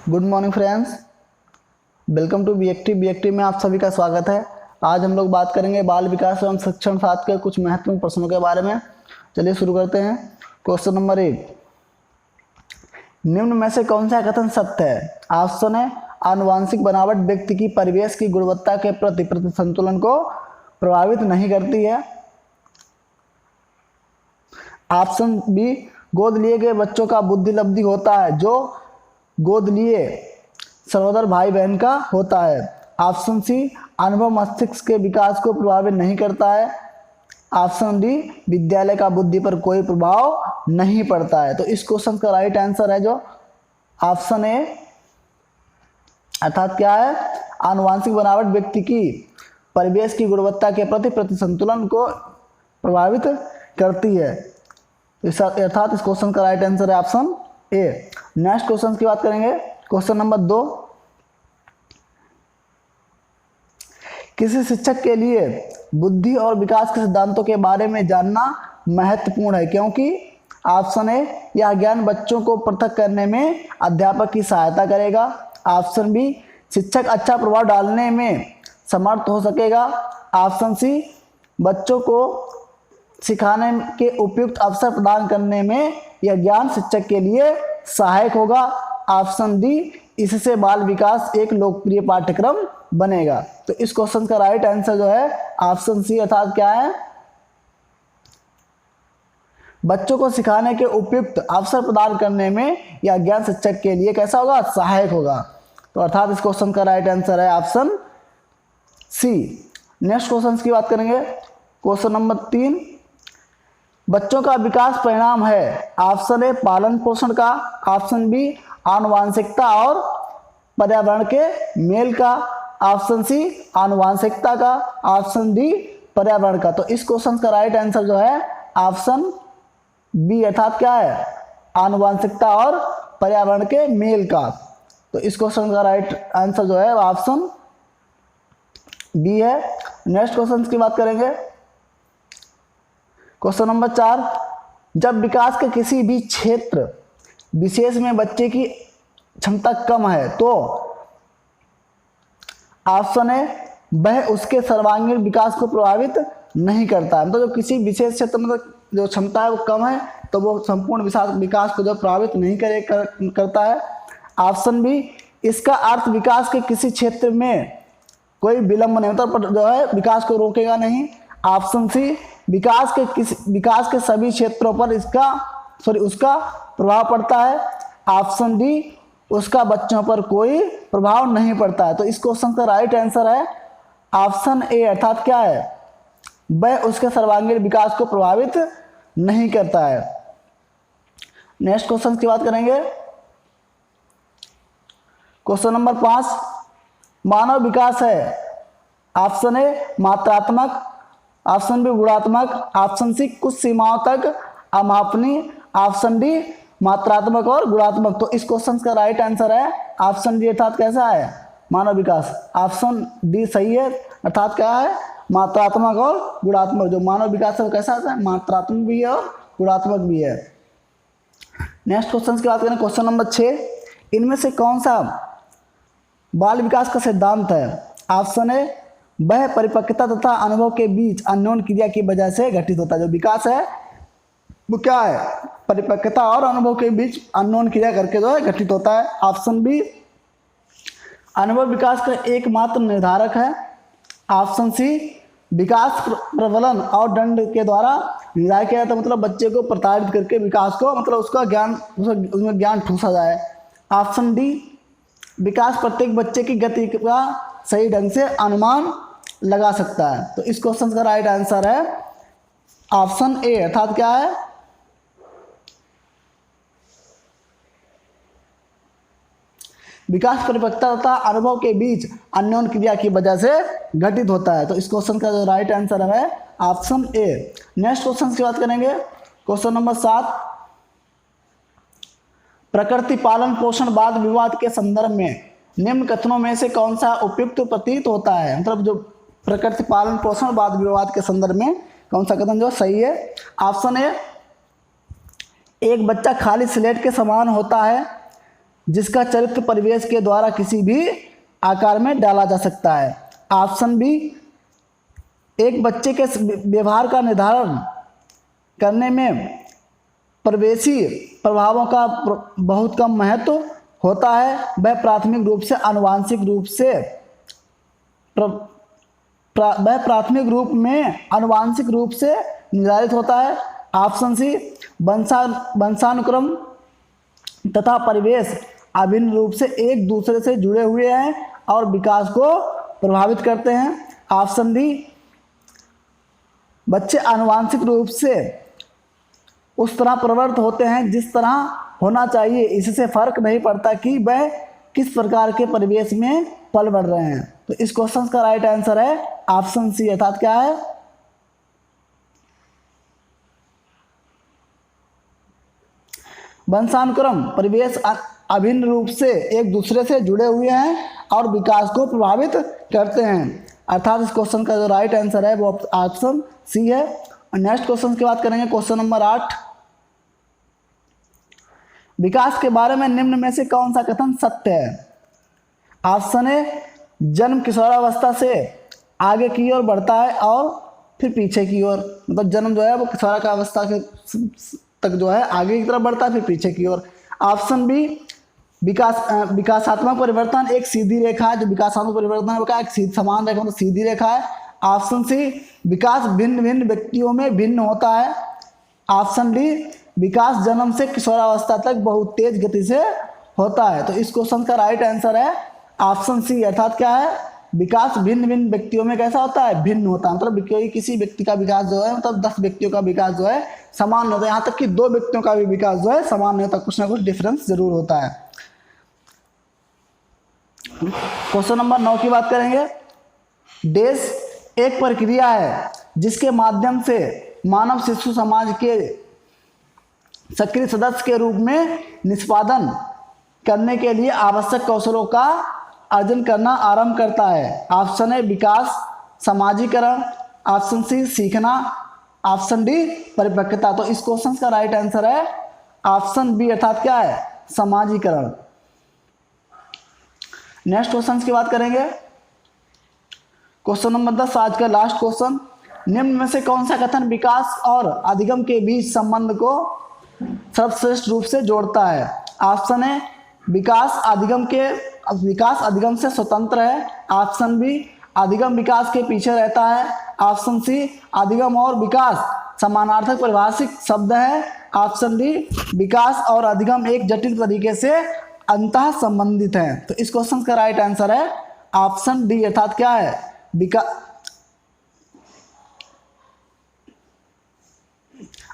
Good morning friends, welcome to बीएक्टी में आप सभी का स्वागत है। आज हम लोग बात करेंगे बाल विकास एवं शिक्षण शास्त्र के कुछ महत्वपूर्ण प्रश्नों के बारे में। चलिए शुरू करते हैं। क्वेश्चन नंबर 1, निम्न में से कौन सा कथन सत्य है? ऑप्शन है आनुवांशिक बनावट व्यक्ति की परिवेश की गुणवत्ता के प्रति संतुलन को प्रभावित नहीं करती है। ऑप्शन बी, गोद लिए गए बच्चों का बुद्धि लब्धि होता है जो गोद लिए सहोदर भाई बहन का होता है। ऑप्शन सी, अनुभव मस्तिष्क के विकास को प्रभावित नहीं करता है। ऑप्शन डी, विद्यालय का बुद्धि पर कोई प्रभाव नहीं पड़ता है। तो इस क्वेश्चन का राइट आंसर है जो ऑप्शन ए, अर्थात क्या है, आनुवांशिक बनावट व्यक्ति की परिवेश की गुणवत्ता के प्रति संतुलन को प्रभावित करती है। अर्थात इस क्वेश्चन का राइट आंसर है ऑप्शन ए। नेक्स्ट क्वेश्चन की बात करेंगे। क्वेश्चन नंबर 2, किसी शिक्षक के लिए बुद्धि और विकास के सिद्धांतों के बारे में जानना महत्वपूर्ण है क्योंकि ऑप्शन ए, यह ज्ञान बच्चों को पृथक करने में अध्यापक की सहायता करेगा। ऑप्शन बी, शिक्षक अच्छा प्रभाव डालने में समर्थ हो सकेगा। ऑप्शन सी, बच्चों को सिखाने के उपयुक्त अवसर प्रदान करने में यह ज्ञान शिक्षक के लिए सहायक होगा। ऑप्शन डी, इससे बाल विकास एक लोकप्रिय पाठ्यक्रम बनेगा। तो इस क्वेश्चन का राइट आंसर जो है ऑप्शन सी, अर्थात क्या है, बच्चों को सिखाने के उपयुक्त अवसर प्रदान करने में यह ज्ञान शिक्षक के लिए कैसा होगा, सहायक होगा। तो अर्थात इस क्वेश्चन का राइट आंसर है ऑप्शन सी। नेक्स्ट क्वेश्चन की बात करेंगे। क्वेश्चन नंबर 3, बच्चों का विकास परिणाम है। ऑप्शन ए, पालन पोषण का। ऑप्शन बी, आनुवांशिकता और पर्यावरण के मेल का। ऑप्शन सी, आनुवांशिकता का। ऑप्शन डी, पर्यावरण का। तो इस क्वेश्चन का राइट आंसर जो है ऑप्शन बी, अर्थात क्या है, आनुवांशिकता और पर्यावरण के मेल का। तो इस क्वेश्चन का राइट आंसर जो है ऑप्शन बी है। नेक्स्ट क्वेश्चन की बात करेंगे। क्वेश्चन नंबर 4, जब विकास के किसी भी क्षेत्र विशेष में बच्चे की क्षमता कम है तो ऑप्शन है वह उसके सर्वांगीण विकास को प्रभावित नहीं करता है। मतलब जो किसी विशेष क्षेत्र में जो क्षमता है वो कम है तो वो संपूर्ण विकास को जो प्रभावित नहीं करता है। ऑप्शन बी, इसका अर्थ विकास के किसी क्षेत्र में कोई विलंब नहीं, मतलब जो है विकास को रोकेगा नहीं। ऑप्शन सी, विकास के सभी क्षेत्रों पर उसका प्रभाव पड़ता है। ऑप्शन डी, उसका बच्चों पर कोई प्रभाव नहीं पड़ता है। तो इस क्वेश्चन का राइट आंसर है ऑप्शन ए, अर्थात क्या है, वह उसके सर्वांगीण विकास को प्रभावित नहीं करता है। नेक्स्ट क्वेश्चन की बात करेंगे। क्वेश्चन नंबर 5, मानव विकास है। ऑप्शन ए, मात्रात्मक। ऑप्शन बी, गुणात्मक। ऑप्शन सी, कुछ सीमाओं तक अमापनीय। ऑप्शन डी, मात्रात्मक और गुणात्मक। तो इस क्वेश्चन का राइट आंसर है ऑप्शन डी, अर्थात कैसा है, मानव विकास। ऑप्शन डी सही है, अर्थात क्या है, मात्रात्मक और गुणात्मक। जो मानव विकास है वो कैसा होता है, मात्रात्मक भी है और गुणात्मक भी है। नेक्स्ट क्वेश्चन की बात करें। क्वेश्चन नंबर 6, इनमें से कौन सा बाल विकास का सिद्धांत है? ऑप्शन ए, वह परिपक्वता तथा अनुभव के बीच अन्योन्य क्रिया की वजह से घटित होता है। जो विकास है वो क्या है, परिपक्वता और अनुभव के बीच अन्योन्य क्रिया करके जो है घटित होता है। ऑप्शन बी, अनुभव विकास का एकमात्र निर्धारक है। ऑप्शन सी, विकास प्रबलन और दंड के द्वारा निर्धारित किया जाता है, मतलब बच्चे को प्रताड़ित करके विकास को, मतलब उसका ज्ञान, उसमें ज्ञान ठूसा जाए। ऑप्शन डी, विकास प्रत्येक बच्चे की गति का सही ढंग से अनुमान लगा सकता है। तो इस क्वेश्चन का राइट आंसर है ऑप्शन ए, अर्थात क्या है, विकास परिपक्वता तथा अनुभव के बीच अन्योन्य क्रिया की वजह से घटित होता है। तो इस क्वेश्चन का जो राइट आंसर है ऑप्शन ए। नेक्स्ट क्वेश्चन की बात करेंगे। क्वेश्चन नंबर 7, प्रकृति पालन पोषण वाद विवाद के संदर्भ में निम्न कथनों में से कौन सा उपयुक्त प्रतीत होता है? मतलब जो प्रकृति पालन पोषण वाद विवाद के संदर्भ में कौन सा कथन जो सही है? ऑप्शन ए, एक बच्चा खाली स्लेट के समान होता है जिसका चरित्र परिवेश के द्वारा किसी भी आकार में डाला जा सकता है। ऑप्शन बी, एक बच्चे के व्यवहार का निर्धारण करने में परिवेशी प्रभावों का बहुत कम महत्व होता है, वह प्राथमिक रूप से आनुवांशिक रूप से वह प्राथमिक रूप में आनुवांशिक रूप से निर्धारित होता है। ऑप्शन सी, वंशानुक्रम तथा परिवेश अभिन्न रूप से एक दूसरे से जुड़े हुए हैं और विकास को प्रभावित करते हैं। ऑप्शन डी, बच्चे आनुवांशिक रूप से उस तरह प्रवृत्त होते हैं जिस तरह होना चाहिए, इससे फर्क नहीं पड़ता कि वह किस प्रकार के परिवेश में पल बढ़ रहे हैं। तो इस क्वेश्चन का राइट आंसर है ऑप्शन सी, अर्थात क्या है, वंशानुक्रम परिवेश अभिन्न रूप से एक दूसरे से जुड़े हुए हैं और विकास को प्रभावित करते हैं, अर्थात इस क्वेश्चन का जो राइट आंसर है वो ऑप्शन सी है। और नेक्स्ट क्वेश्चन की बात करेंगे, क्वेश्चन नंबर 8, विकास के बारे में निम्न में से कौन सा कथन सत्य है। ऑप्शन ए, जन्म किशोरावस्था से आगे की ओर बढ़ता है और फिर पीछे की ओर, मतलब जन्म जो है वो किशोरावस्था के तक जो है आगे की तरफ बढ़ता है फिर पीछे की ओर। ऑप्शन बी, विकासात्मक परिवर्तन एक सीधी रेखा है, जो विकासात्मक परिवर्तन है वो क्या, एक समान रेखा मतलब सीधी रेखा है। ऑप्शन सी, विकास भिन्न भिन्न व्यक्तियों में भिन्न होता है। ऑप्शन डी, विकास जन्म से किशोरावस्था तक बहुत तेज गति से होता है। तो इस क्वेश्चन का राइट आंसर है ऑप्शन सी, अर्थात क्या है, विकास भिन्न भिन्न व्यक्तियों में कैसा होता है, भिन्न होता है, मतलब किसी व्यक्ति का विकास जो है मतलब 10 व्यक्तियों का विकास जो है समान नहीं होता, यहाँ तक कि 2 व्यक्तियों का भी विकास जो है समान नहीं होता, कुछ ना कुछ डिफरेंस जरूर होता है। क्वेश्चन नंबर 9 की बात करेंगे, डेस एक प्रक्रिया है जिसके माध्यम से मानव शिशु समाज के सक्रिय सदस्य के रूप में निष्पादन करने के लिए आवश्यक कौशलों का अर्जन करना आरंभ करता है। ऑप्शन ए, विकास, समाजीकरण, ऑप्शन सी, सीखना, ऑप्शन डी, परिपक्वता। तो इस क्वेश्चन का राइट आंसर है ऑप्शन बी, अर्थात क्या है, समाजीकरण। नेक्स्ट क्वेश्चन की बात करेंगे, क्वेश्चन नंबर 10, आज का लास्ट क्वेश्चन, निम्न में से कौन सा कथन विकास और अधिगम के बीच संबंध को सर्वश्रेष्ठ रूप से जोड़ता है। ऑप्शन ए, विकास अधिगम से स्वतंत्र है। ऑप्शन बी, अधिगम विकास के पीछे रहता है। ऑप्शन सी, अधिगम और विकास समानार्थक परिभाषिक शब्द है। ऑप्शन डी, विकास और अधिगम एक जटिल तरीके से अंतः संबंधित हैं। तो इस क्वेश्चन का राइट आंसर है ऑप्शन डी, अर्थात क्या है,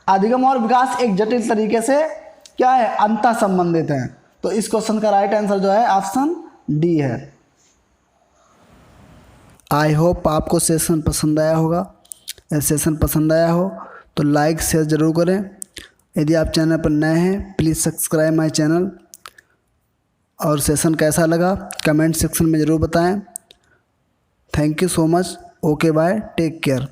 अधिगम और विकास एक जटिल तरीके से क्या है, अंतः संबंधित हैं। तो इस क्वेश्चन का राइट आंसर जो है ऑप्शन डी है। आई होप आपको सेशन पसंद आया होगा। सेशन पसंद आया हो तो लाइक शेयर ज़रूर करें। यदि आप चैनल पर नए हैं प्लीज़ सब्सक्राइब माय चैनल। और सेशन कैसा लगा कमेंट सेक्शन में ज़रूर बताएं। Thank you so much. Okay bye, take care.